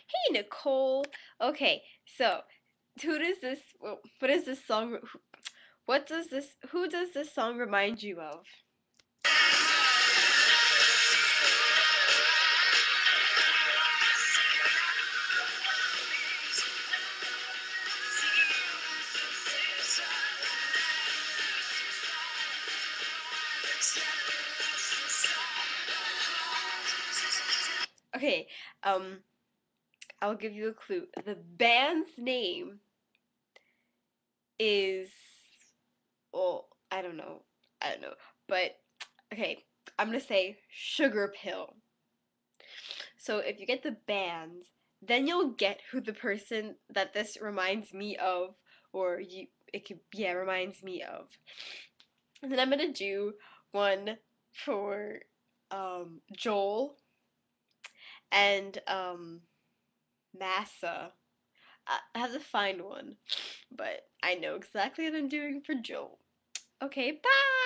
Hey, Nicole. Okay, so who does this? What is this song? What does this? Who does this song remind you of? Okay, um, I'll give you a clue. The band's name is, well, I don't know. I don't know. But okay, I'm gonna say Sugar Pill. So if you get the band, then you'll get who the person that this reminds me of, or it could, yeah, reminds me of. And then I'm gonna do one for Joel and Massa. I have to find one, but I know exactly what I'm doing for Joel. Okay, bye!